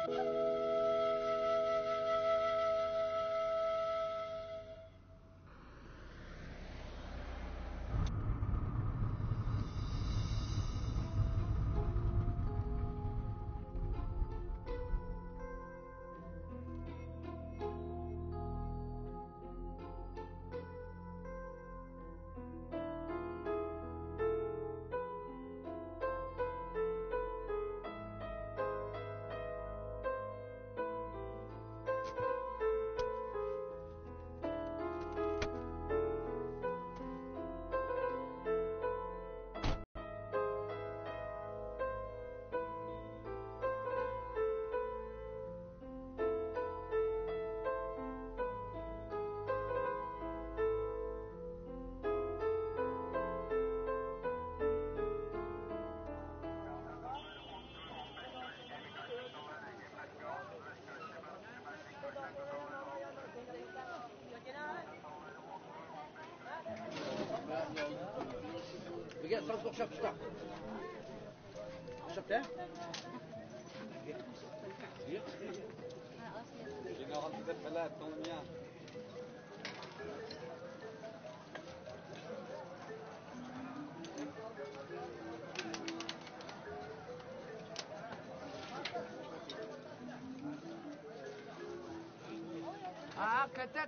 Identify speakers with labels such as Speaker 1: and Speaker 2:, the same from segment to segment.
Speaker 1: Bugün sana okşap tutar. Okşap da?
Speaker 2: Yine altında falan tanımaya.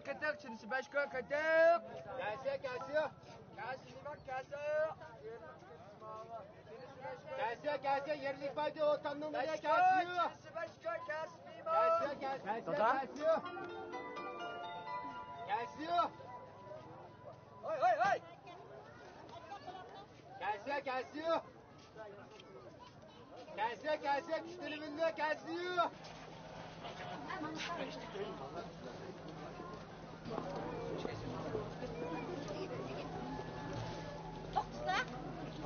Speaker 1: Katak, şimdi başka katak.
Speaker 3: Gelse yerlik baydı o tanımına gelse. Gelse. Oy. Gelse güçleriminde gelse.
Speaker 4: Çok kısa.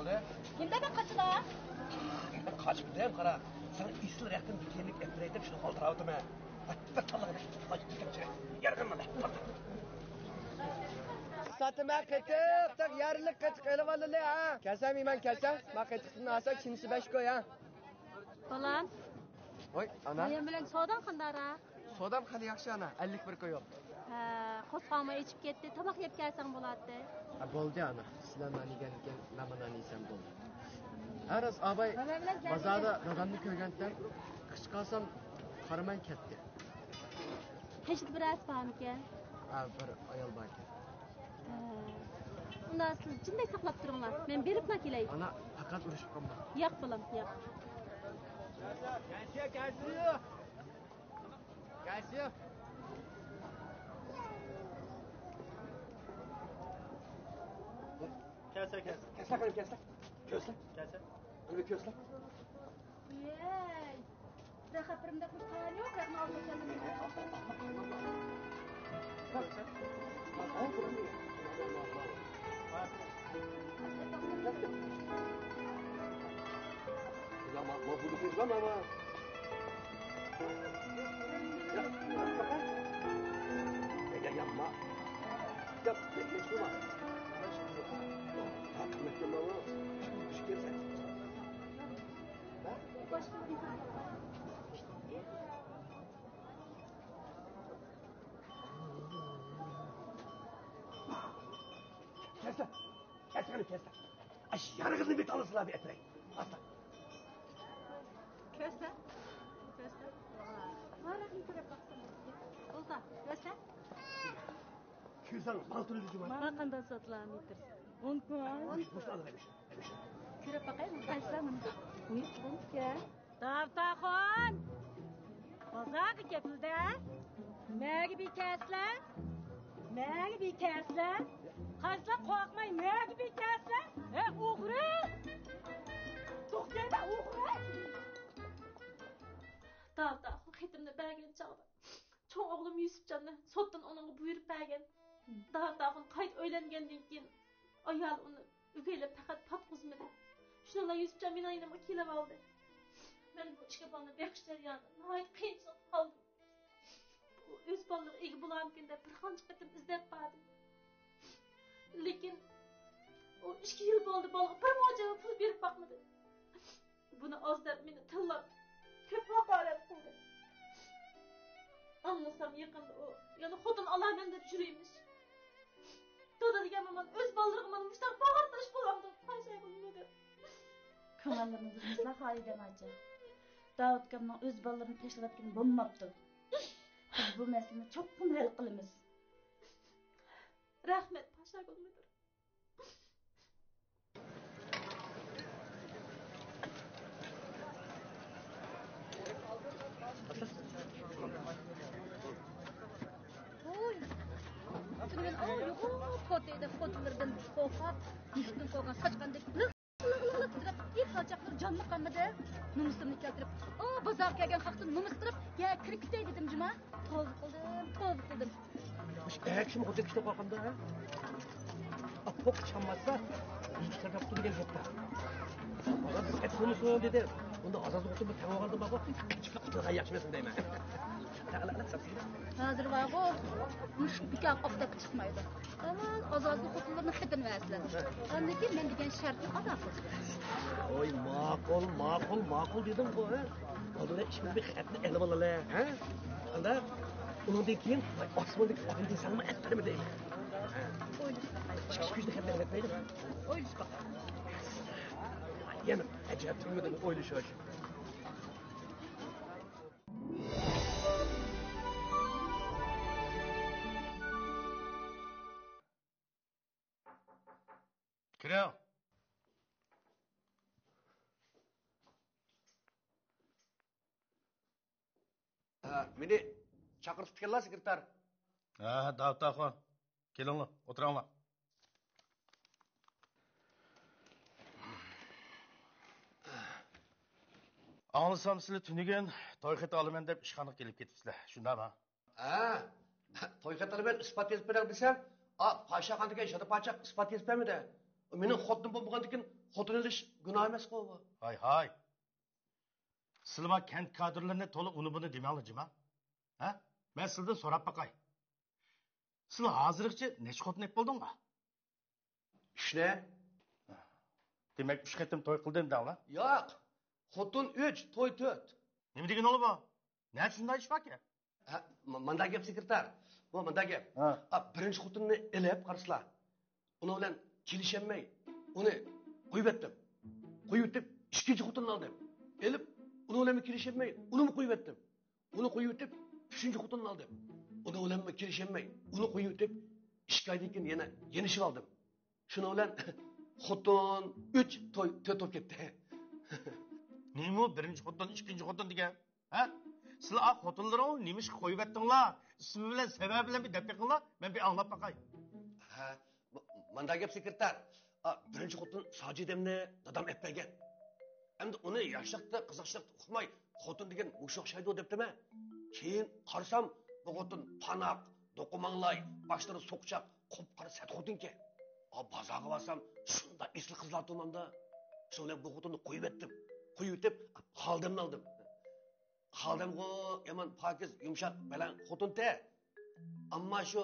Speaker 1: Oluyor?
Speaker 4: Kimde ben kaçıda?
Speaker 1: Kaçıp değil kara. Sana isli yakın dikenlik ettireydim şunu kaldıravdım ha. Yargın mı? Satıma katık, tak yarılık katık elevalılı ha. Kelsem iman kelsem, ma katıksın asak kimisi beş koy ha.
Speaker 4: Falan.
Speaker 1: Oy, ana.
Speaker 4: Ayam bilen soğudan kandara.
Speaker 1: Sodam kadı yakşı ana, 51 koy yok.
Speaker 4: Kosqama içip ketdi, tamak yeb kelsan bo'ladi.
Speaker 1: Bo'ldi ana, sizlar mani gelgan, namanani yesam bo'ldi. Aras abay bazarda dadamni ko'rgandan qichqarsam qaramay ketdi.
Speaker 4: Hech bir asbamkan.
Speaker 1: Bir ayol bor ekan.
Speaker 4: Unda siz jinday saqlab turinglar. Men beribman kelay.
Speaker 1: Ana faqat urishib qolma.
Speaker 4: Yo'q bolam, yo'q.
Speaker 3: Gelse. Kelse. Öyle kösle.
Speaker 4: Yey. Rahatımda kurtar yok, rakma alacağım.
Speaker 3: Lama, mau bunuh lama. Ya, mak. Ya, semua. Hakikaten mama. Şükür sen.
Speaker 4: Başka bir
Speaker 3: Kes. Ay, yargını bir tanısınlar bir etrek. Asla.
Speaker 4: Köste. Var rakım köre baksana. Olsa, köste.
Speaker 3: Küsen, baltını düzüm.
Speaker 4: Bakanda satlanıdır. 10 puan. Köre bakayım, kaçsamın. Uyuttum. Davtaxon! Bozaq kepildi. Məgi bir kəslər. Qaçlar qorxmay, məgi bir kəslər. Uğru! Toxtayda uğru! Davtaxon xetimdə bərgən çağda. Çoğ oğlum Yusufcanı sotdan onunla buyurup bərgən. Davtaxon qayt öylengəndən keyin ayal onu ügeylep faqat patqızmadı. Şununla Yusufcan meni aynama kelib aldı. Ben bu işe bana bekişler yani. Nahayet kıyımsız kaldım. Bu öz balığı iyi bulamken de bir hançı kıtım izlep vardım. Lekin o 2 yıl oldu balığı bir muacaba pul verip bakmadı. Bunu az dep beni tillap köp hakaret kıldı. Anlasam yakında o. Yani xotun alayman dep jüreymiş. Dada degan aman öz ballarımın muştaq bağırtaş bolamdı. Paşay bulmadı.
Speaker 5: Kanallarınızı bizler haliden acı. Davut Kam'ın öz ballarını teşkil ettiğini bulmaptı. Biz bu meseleni çok kum hal kılımız.
Speaker 4: Rahmet Paşa bulmadı.
Speaker 6: Oy. Tümen o fotoda fotolardan kokap, üstün kokan saçkandek lık ip salçaklar canlı kanmadı. Numusumni keltirip, o bazar kelgen haqni numustırıp, ya kirkitey dedim cuma. Tavuk qildim.
Speaker 3: Kim o tekste kalkanda ha? Apok çamazsa hiç taraf tutugen yokta. Bana biz et konusu dedi. Onda azaz okutup bir tava kaldı baba. Çıkıp kıtlığa yakışmasın deyme.
Speaker 6: Hazır var o. Muş nikah qoptab chiqmaydi. Aman azazlı xotinlarni xitini versinler. Anneki men degan shartni ado qilsin.
Speaker 3: Oy makul dedim bu ha. Odamlar işimiz bir xatni elib olalar ha. Anda undan keyin osmondagi odamga salma ettirmi deydi. Çıkış güçlü xatni etmeydi.
Speaker 6: O'ylashqa.
Speaker 3: Yana acayip turmadan oylashosh.
Speaker 7: Kira.
Speaker 3: Meni chaqirtibdilar sekretar.
Speaker 7: Ha, Davut Axon. Kelinglar, o'tiringlar. Anlasam sizlar tunigan to'y xati olaman deb ishxonaga kelib ketibsizlar. Shundami?
Speaker 3: To'y xatini ben isbot etib beray desam, Paşa qanday ishadi Paşa isbot etib bermadi. Mening xotinim bo'lgandan xotin olish gunoh emas-ku bu.
Speaker 7: Hay. Sizlar kent kadrlarini to'liq uni buni demanglar jima. Ha? Men sizdan so'rab baqay. Sizlar hozirgacha necha xotin ep bo'ldingmi?
Speaker 3: Ishne?
Speaker 7: Demak, 3 qatim to'y qildim danglar.
Speaker 3: Yo'q. Xotin 3, to'y 4.
Speaker 7: Nima degan o'li bu? Ne shunday ish baki?
Speaker 3: Manda gap sekretar. Bu manda gap. Birinchi xotinni elib qaraslar. Uni bilan kelishamay, uni qo'yib etdim. Qo'yib etib, ikkinchi xotinni oldim. Elib, uni bilan kelishamay, uni qo'yib etdim. Uni qo'yib etib, uchinchi xotinni oldim. Uni bilan kelishamay, uni qo'yib etib, 2 oydan keyin yana yenishib oldim. Shuni bilan xotin 3, to'y 4 bo'lib ketdi.
Speaker 7: Nima birinchi xotin, ikkinchi xotin degan? Ha? Sizlar xotinlaringizni nima ish qo'yib etdinglar? Ismi bilan, sababi bilan bir deb beqinglar, men bir anglab baqay.
Speaker 3: Manda gap sekretar. Birinchi xotin Sojidamni dadam eppagan. Endi uni yoshlikda, qiziqchilikda uqmay, xotin degan o'sha o'xshaydi debdimi? Keyin qarasam, bu xotin panoq, do'qimanlay, boshlari so'qchoq, qop-qora sat xotinki. Bozorga borsam, shunda esli qizlar tomanda. Shunday bu xotinni qo'yib etdim. Qo'yib etib, xoldimni oldim. Xoldimgo yaman pokiz, yumshoq baland xotin-te. Ammo shu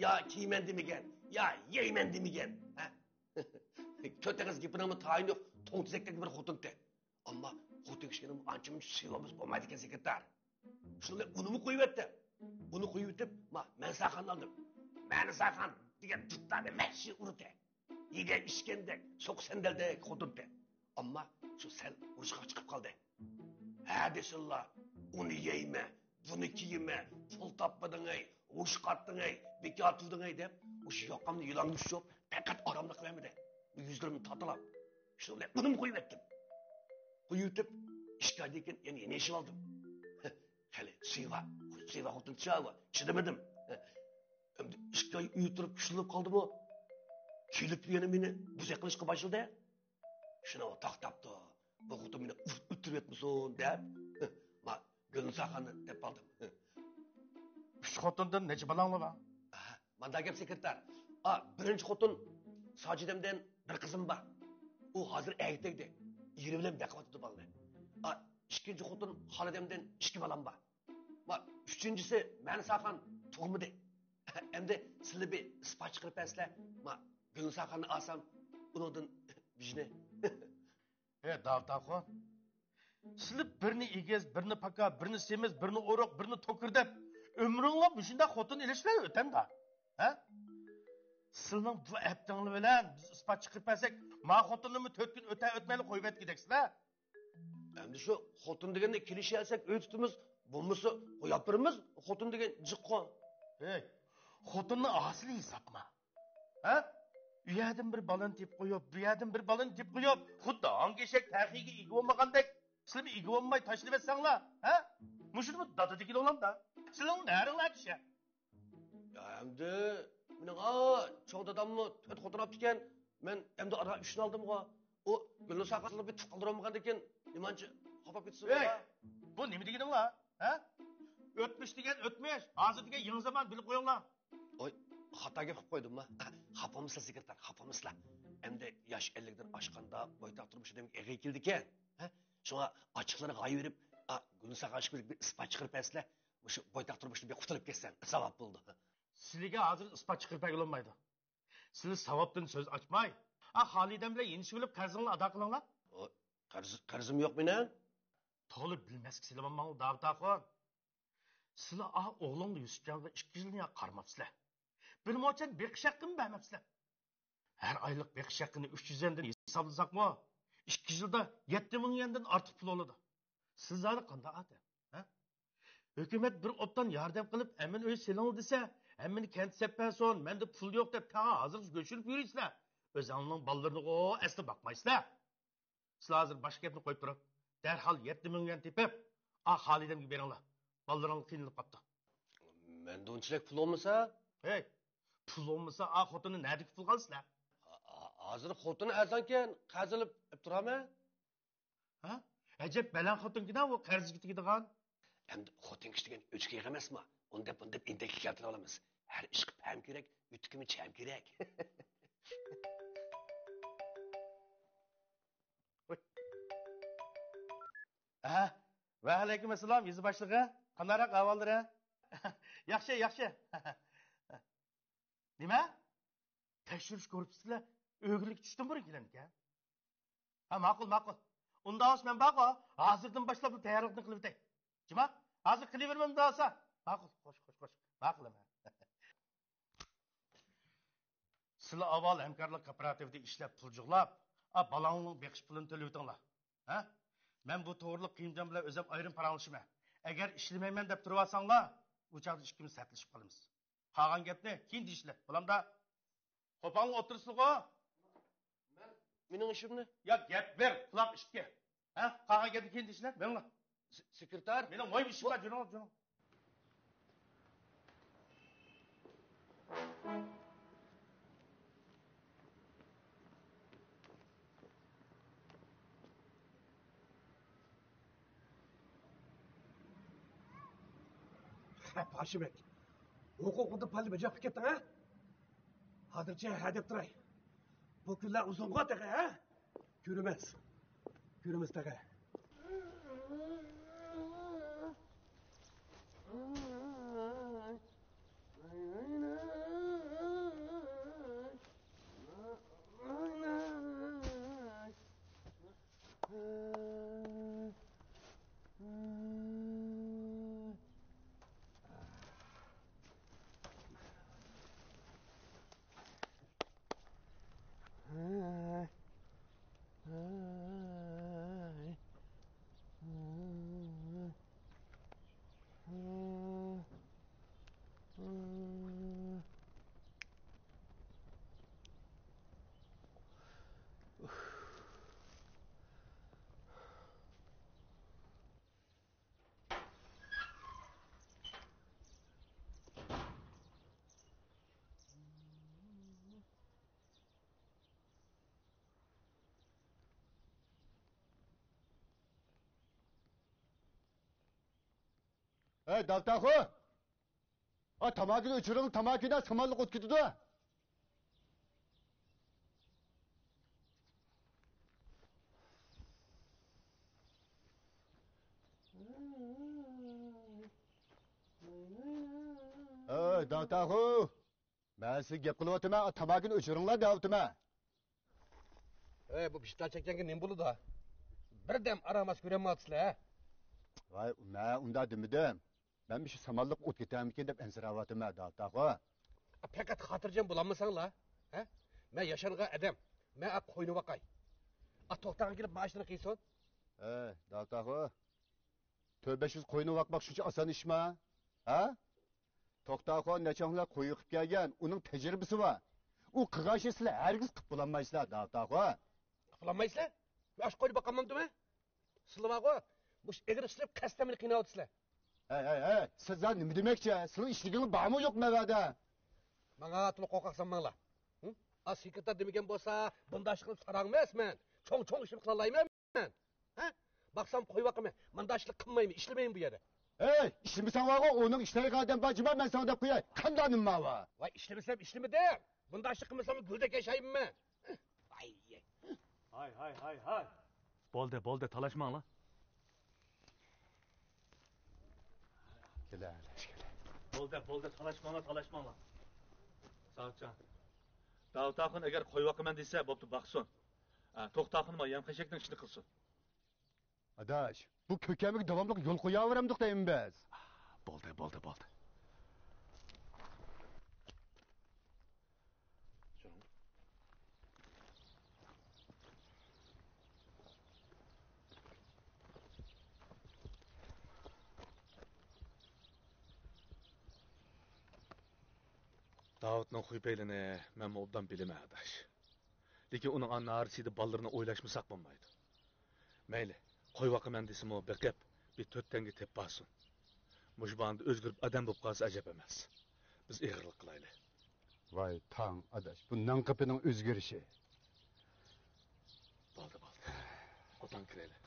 Speaker 3: ya kiymen demigen, ya yeymen demigen. Köteniz gipinamı tayin yok, toğutizekten bir xotin-te. Amma xotin kişinin ançımın sıylamız olmaydı ki sekreter. Şununla unumu koyup ettim. Unu koyup ettim, men sakan aldım. Men sakan diye tutlarını mehşi urute. Yiyden işkendek, sok sendeldek xotin-te. Amma şu sen uruşka çıkıp kaldı. Desinler, onu yeyme, bunu kiyme, pul tapmadın ey, uş kattın ey, beki atıldın ey deyip, uş yakamda yılanmış yok, fakat aramda kıvamede. Bu yüzlerimi tatılam. Şöyle bunu mu koyup ettim? Koyup etip, işgaldeyken yeni işim aldım. Hele Sıyva hotun çağı çidemedim. Hem de işgal uyuturup küşülüp kaldım o. Kilip yeni beni buzak kılışka başladı ya. Şuna o taktaptı. Bu hotun beni ütürüp etmişsin deyip. Gönül sakanı deyip aldım.
Speaker 7: 3 xotindan necha balanglar bor?
Speaker 3: Manda gap sekretar. Birinchi xotin Sojidamdan bir qizim bor. U hozir aytaydi. Yeri bilan beqavatdi balni. Ikkinchi xotin Xolidamdan 2 balam bor. Uchinchisi meni sakan tug'midi. Endi sizlar bir ispat chiqarib bersizlar. Gönül sakanni olsam, undan bijni.
Speaker 7: Davut Axon. Sizlar birini egez, birini paka, birini semiz, birini o'roq, birini to'kir deb Ömrünle bu şunda xotun ilişkiler öten da. Ha? Sizning bu aptingli bilan biz ispat chiqib bersak, ma xotinimni 4 kun o'tmayli qo'yib ketdiksiz ha?
Speaker 3: Endi shu xotin deganda kelishayotsak, uy tutimiz, bo'lmasa qo'yib beramiz, xotin degan jiqqon.
Speaker 7: Hey, xotinni asli hisobma. Ha? U yerdan bir balon tep qo'yib, bu yerdan bir balon tep qo'yib, xuddi hangeshak taxiga ega bo'lmagandek, sizlar ega bo'lmay tashlab etsanglar, ha? Mushuni bu dadadagi olamda. Sizlar naringlar kisha.
Speaker 3: Ya endi mening cho'g' dadamni to'rt xotin olib ekan, men endi ara 3 ni oldim-ku. O gulni saqasini bitib qoldirolmagan ekan, nimancha xafa ketsin.
Speaker 7: Hey, bu nima deganinglar? Ha? O'tmish degan o'tmish, hozir degan yangi zamon bilib qo'yinglar.
Speaker 3: Oy, xato gap qilib qo'ydimmi? Xafamisiz sekretar, xafamisizlar. Endi yosh 50 dan oshganda boytoq turmushi demak eg'i keldi ekan. Ha? Shunga ochiqlarga g'oy berib, gulni saqashib bir ispat chiqarib bersizlar. O'sha boytoq turmushni bir qutulib ketsan, savob bo'ldi.
Speaker 7: Sizlarga hozir ispat chiqarib bo'lmaydi. Sizlar savobdan so'z ochmay, Xolidan bilan yenishi bilib qarzingni ado qilinglar.
Speaker 3: Qarzim yo'q mening.
Speaker 7: To'g'ri bilmaslik silaman Davtaxon. Sizlar o'g'lingni Yusufjonga 2 yilni qarmabsizlar. Bir mo'chan beqish haqqini bermabsizlar. Har oylik beqish haqqini 300 yendan hisoblasakmi, 2 yilda 7000 yendan ortiq pul oladi. Sizlar qanday ata? Ha? Hukumat bir obdan yordam qilib, "Amin uy seling" desa, "Amin kent seppason, menda pul yo'q" deb ta hozir go'shilib yuribsizlar. O'zingizning bolalarini asli boqmaysizlar. Sizlar hozir boshqa gapni qo'yib turib, darhol 7000 yen tepib, Xolidamga beringlar. Bolalaring qiynalib qopti.
Speaker 3: Menda unchalik pul olmasa,
Speaker 7: Hey, pul olmasa, xotini nerdagi pul qolsizlar?
Speaker 3: hozir xotini azanken qazilib turami?
Speaker 7: Ha? Ajab baland xotingidan u qarzga tegadigan.
Speaker 3: Endi xotin kishi degan o'chkiy emasmi? Unda bunda intakli keltira olamiz. Har ish qilib ham kerak, yutkimi ham kerak.
Speaker 7: Va alaykum assalom, yuzi boshlig'i. Qandaroq ahvollar? Yaxshi, yaxshi. Nima? Tekshirish ko'ribsizlar, o'g'irlik tushdim bir kelanka. Ha, ma'qul, ma'qul. Unda men baqa, hozirdan boshlab tayyorlikni qilib o'tay. Jima? Hozir qilavermam desa. Ma'qul, qo'sh. Ma'qulaman. Sizlar avval hamkorlik kooperativida ishlab puljiqlab, balangning beqish pulini to'lab o'tinglar. Ha? Men bu to'g'riliq qiyimjon bilan o'zim ayrim paranglashman. Agar ishlamayman deb turib olsanglar, u chaqda ikkimiz satlashib qolamiz. Qolgan gapni keyin deyishlar. Bulamda qo'polni o'tirsizlar-ku.
Speaker 3: Mening ishimni?
Speaker 7: Ya gap ber, quloq eshitga. Ha? Qolgan gapni keyin deyishlar. Menga.
Speaker 3: Sekretar,
Speaker 7: Mening mo'y ishim bor, jo'nal.
Speaker 3: Paşibek. Okulda palli bacak kettin ha? Hozircha hadep turay. Bu kunlar uzunga taqa ha? Ko'rimiz taqa.
Speaker 8: Hey Davtaxo! Tamakini o'chiring, tamakida samanliq o't ketdi. Hey Davtaxo! Men siz gap qilyapman, tamakini o'chiringlar deyapman.
Speaker 3: Bu pishtar chekkanga nima bo'ldi? Birdam aramas ko'rmayapsizlar.
Speaker 8: Voy, men unda demidim. Ben bir şey samallık ot getirmişken de ensiravatım Davut ağa.
Speaker 3: Fakat hatırcam bulanmasan la. He? Ben yaşanığa edem. Ben koyunu bakay. Toktağın gelip maaşını kıyson.
Speaker 8: Davut ağa. Tövbeşiz koyunu bakmak şunca asan iş mi? Ha? Toktağ neçanlar koyu yıkıp gelgen, onun tecrübesi var. O kıgaş esile herkes kıp bulanmayızlar Davut ağa.
Speaker 3: Kıplanmayızlar. Aş koyunu bakamam değil mi? Sılıma koy. Bu egir ısırıp kastamını kıynavatısılar.
Speaker 8: Hey, sizler ne demekçe? Senin işliğinin bağ mı yok mevada?
Speaker 3: Bana atılı kokaksan bana. Az sekreter demegen bolsa, bunda çıkıp sarangmaz men. Çoğ işimi kılalayım men. Ha? Baksam koy bakayım. Mandaşlık kılmayayım, işlemeyim bu yere.
Speaker 8: Hey, işlemesen var o, onun işleri kadar bacıma ben sana da koyayım. Kandanım var var.
Speaker 3: Vay işlemesem işlemi de. Mandaşlık kılmasam güldek yaşayayım men. Vay ye.
Speaker 9: Hay. Bolde talaşma la.
Speaker 8: Gele.
Speaker 9: Bolde talaşma la. Sağcan. Davut Akın eğer koy vakımen dese boptu baksın. Toktağınıma yem kaşekten işini kılsın.
Speaker 8: Adaş, bu kökemik devamlı yol koyavıramdık deyim biz.
Speaker 9: Bolde. Davut'un huybeylini ben obdan bilime adaş. Lekin onun anna arsiydi ballarını oylaşmasak bulmaydı. Meyli, koy vakımen desim o bekep bir töttengi tep basın. Muşbandı özgürüp adam bulup kalsa acep emez. Biz eğirlik kılaylı.
Speaker 8: Vay tan adaş, bundan kapının özgürüşü.
Speaker 9: Baldı. Otan kireyle.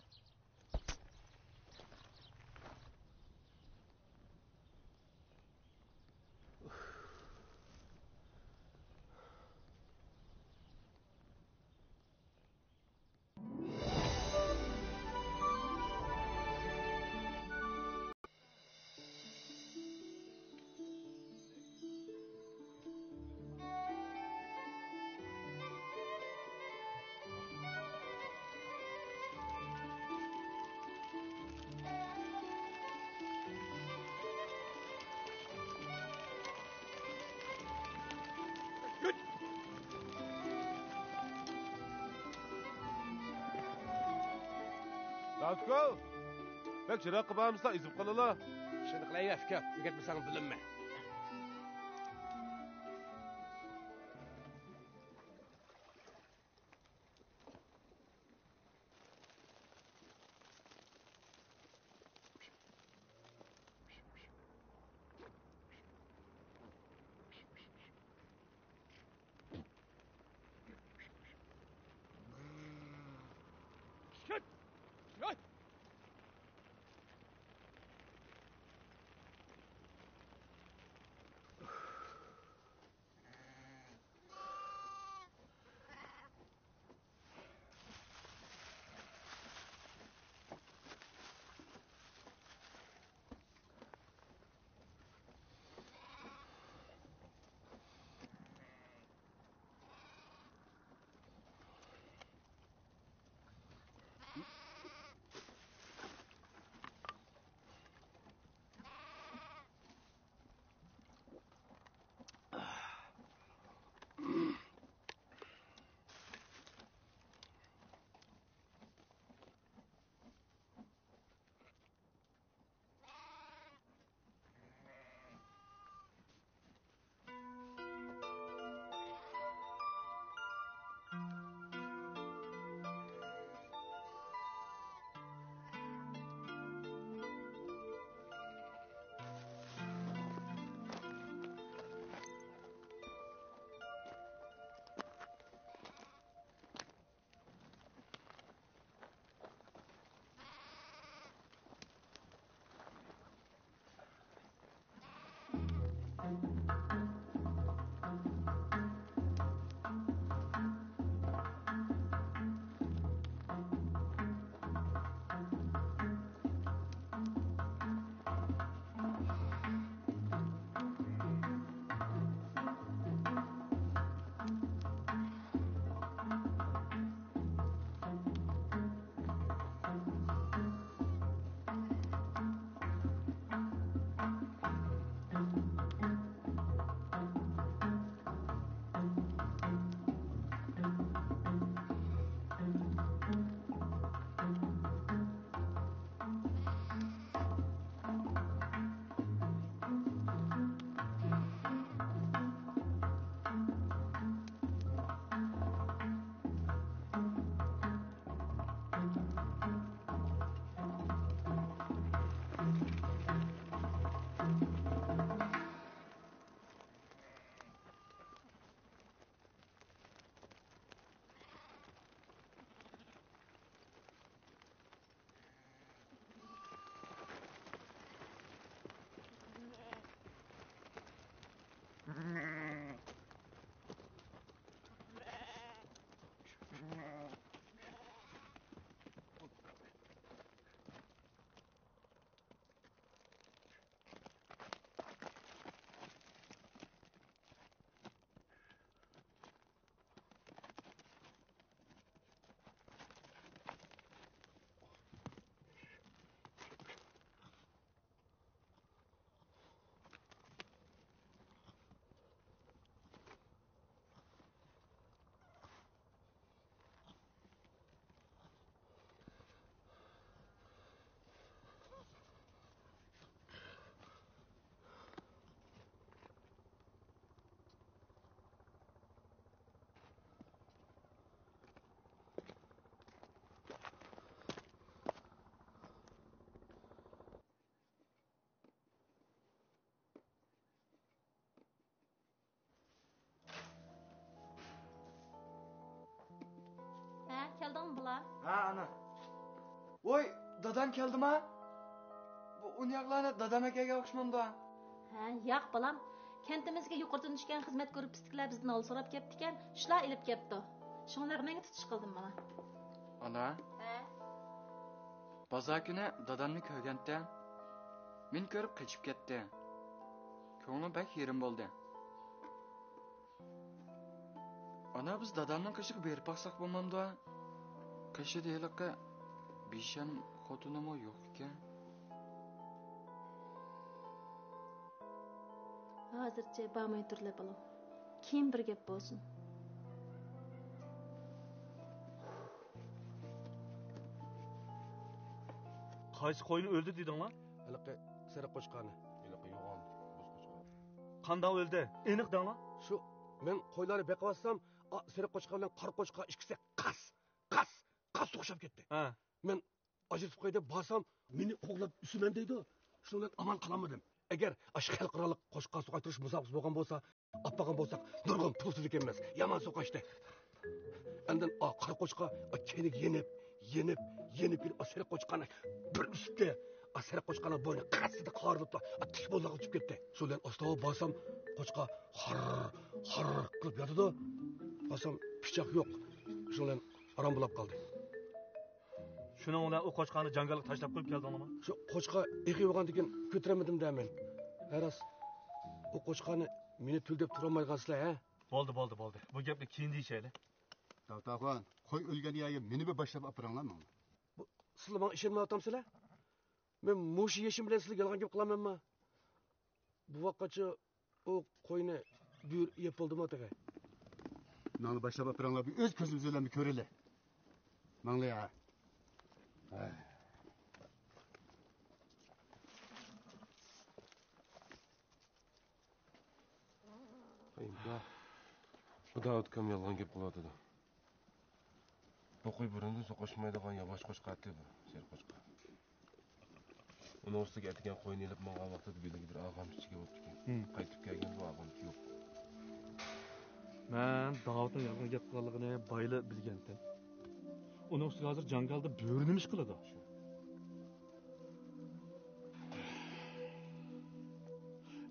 Speaker 10: Davutko, bak çırak kıbağımızda izip kalala.
Speaker 3: Şimdi kılayı fikir. Ügetmesen bilinme.
Speaker 11: Ha ana. Oy, dadam keldi mi? Bu unyaqlarni dadam akaga o'xshamamda.
Speaker 4: Ha, yo'q balam. Kentimizga yuqoridan tushgan xizmat gruppistikilar bizdan ol so'rab ketdi ekan, shular ilib ketdi. Shunlar menga tutish qildim mana.
Speaker 11: Ana.
Speaker 4: Ha?
Speaker 11: Bazar kuni dadamni ko'rganda men ko'rib qochib ketdi. Ko'nglim bak yerim bo'ldi. Ana biz dadamning qishiga berib baqsaq bo'lmamda. Qishi deyliqqa Bisham xotinimi yo'q ekan.
Speaker 4: Hozircha bormay turlar balam. Keyin bir gap bo'lsin.
Speaker 9: Qaysi qo'yni o'ldi dedinglar?
Speaker 3: Haliqi sariq qo'chqani. Haliqi yo'g'on bo'z qo'chqani.
Speaker 9: Qanday o'ldi? Aniq denglar?
Speaker 3: Shu men qo'ylarni beqavatsam, sariq qo'chqa bilan qora qo'chqa ikkisi qas o'xshab ketdi.
Speaker 9: Ha.
Speaker 3: Men ajratib qo'y deb borsam, meni qo'g'lab usiman deydi. Shundan amal qilolmadim. Agar ash xalqaro qo'chqa so'qaytirish musobaqasi bo'lgan bo'lsa, appagan bo'lsak, nurg'un pulsiz emas. Yomon so'qashdi. Andan qora qo'chqa kenik yenib sariq qo'chqani bir ustga sariq qo'chqani bo'yni qasida qorilib tish bo'zlab uchib ketdi. Shundan ostava borsam, qo'chqa har qilib yotdi. Borsam pichoq yo'q. Shundan aram bo'lib qoldi.
Speaker 9: Shuning bilan u qo'chqani jangalga tashlab qo'yib keldingmi?
Speaker 3: Shu qo'chqa eqi bo'lgandan ko'taramadim deyman. Haras u qo'chqani meni tul deb turolmaygansizlar, ha?
Speaker 9: Bo'ldi. Bu gapni keyin deyishayli.
Speaker 8: Davtaxon, qo'y o'lgan yerga meni bir boshlab opiranglar menga.
Speaker 3: Bu sizlar menga ishonmayapsizlar? Men mushi yeshim bilan sizlarga yolg'on gap qilamanmi? Bu vaqtgacha u qo'yni buyur yeb bo'ldimi o'taga?
Speaker 8: Menga boshlab opiranglar, o'z ko'zimiz bilan ko'raylik. Menga ya.
Speaker 10: Bu da o'tgan yolg'on gap qiladi. Bu qo'y burunda so'qishmaydigan yavash qo'chqa bu, ser qo'chqa. Uni ustiga aytgan qo'yni ilib menga vaqtida bir og'amchiga bo'lib ketgan. Qaytib kelgan bu og'amchi yo'q.
Speaker 9: Men Davudning yolg'on gap qilganligini bayli bilgandim. Uning ustiga hozir jangalda bo'rini ish qiladi.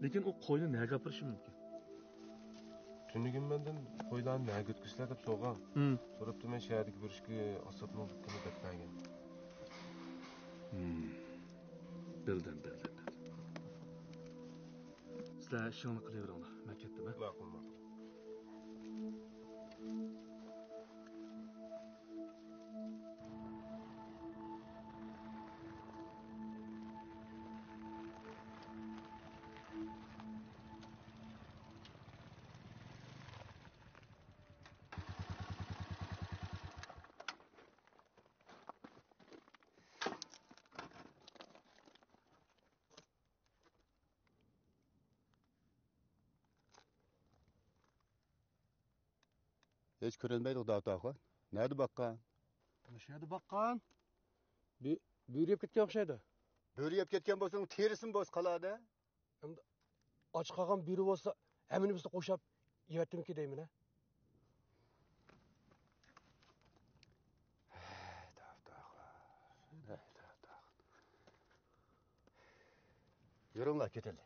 Speaker 9: Lekin u qo'yni nega gapirishi mumkin?
Speaker 10: Tunnigim mendan qo'ylarni nega o'tkazishlar deb so'rgan. So'rabdi men shahardagi bir ishga asabni dukkani deb bergan.
Speaker 9: Bildim. Sizlar ishni qilaveringlar. Men ketdim.
Speaker 10: Vaqtim.
Speaker 8: Hiç görünmeydik Davtaxon. Nerede baqqan?
Speaker 3: O'sha yerda baqqan. Buyur yeb ketgan o'xshaydi.
Speaker 8: Böre yeb ketgan bo'lsang, terisin bo'z qoladi.
Speaker 3: Endi och qolgan biri bo'lsa, hammamizni qo'shib yeyaptimi deyman, ha?
Speaker 8: Davtaxon. Yürünglar ketelim.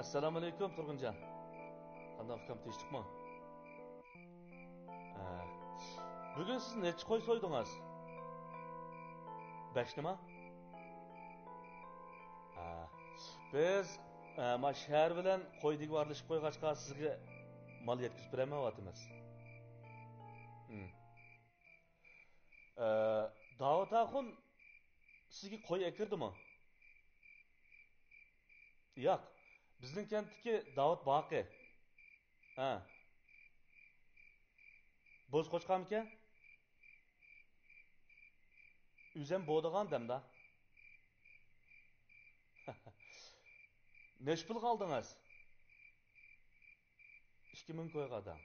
Speaker 9: Assalomu alaykum Turg'unjon. Qanday ukam tinchlikmi? Bugun siz necha qo'y so'ydingiz? 5 nima? Biz ma shahar bilan qo'ydiga varlashib qo'yg'achqa sizga mal yetkazib bermayapmiz. Davut axun sizga qo'y ekirdimi? Yo'q. Bizning kentdagi Davut boqi. Bo'z qo'chqamikan? Üzem bo'digan demda. Neç pul qaldınız? 2000 koyğada.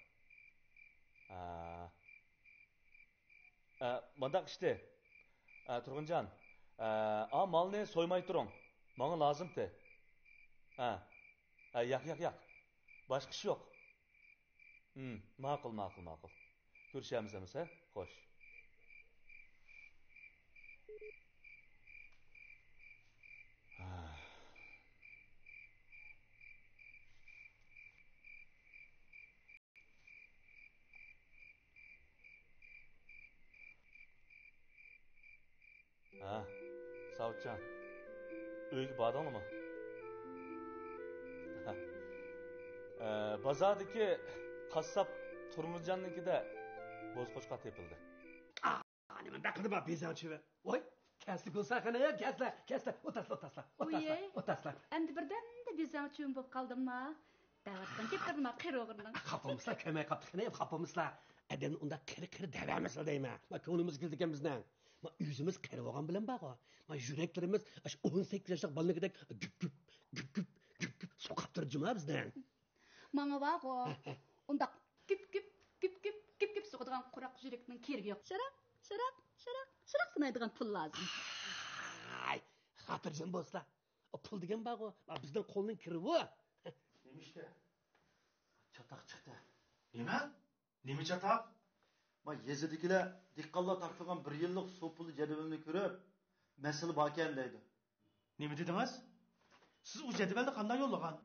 Speaker 9: Mandaq işte. Turguncan. Malni soymay turun. Bana lazımdı. Yak. Başka iş yok. Maqul. Görüşemiz ha? Xoş. Savutcan. Uyga bardın mı? Bazardaki kassap Turmuzcan'ınki de bozkoçka tepildi.
Speaker 3: Nima baqirdi bak bezanchi va. Voy, kaslik bo'lsa qana ya, kasla. O'taslar.
Speaker 6: Endi birdan-da bezanchim bo'lib qoldimmi? Davatdan ketdimmi qirog'irdan.
Speaker 3: Xapamizlar, kelmay qapti qana, xapamizlar. Adamni unda qiri davamizlar deyman. Ma ko'nglimiz keldi ekan bizdan. Ma yuzimiz qirib olgan bilan bago. Ma yuraklarimiz 18 yoshlik bolaligidek güp soqab turjima bizdan.
Speaker 6: Manga bago. Unda güp soqadigan quraq yurakning keragi yo'q. Şırak sınaydıgan pul lazım.
Speaker 3: Ay, hatırcım bolsa. O pul degen bago, bizden kolunun kiri bu.
Speaker 7: Nemişte? Çatak çıktı. Nemi çatak?
Speaker 12: Yezidikiler dikkatla tartılgan bir yıllık su pulu cedvelini görüp mesele baken deydi.
Speaker 7: Nemi dediniz? Siz o cedvelde kandan yollagan?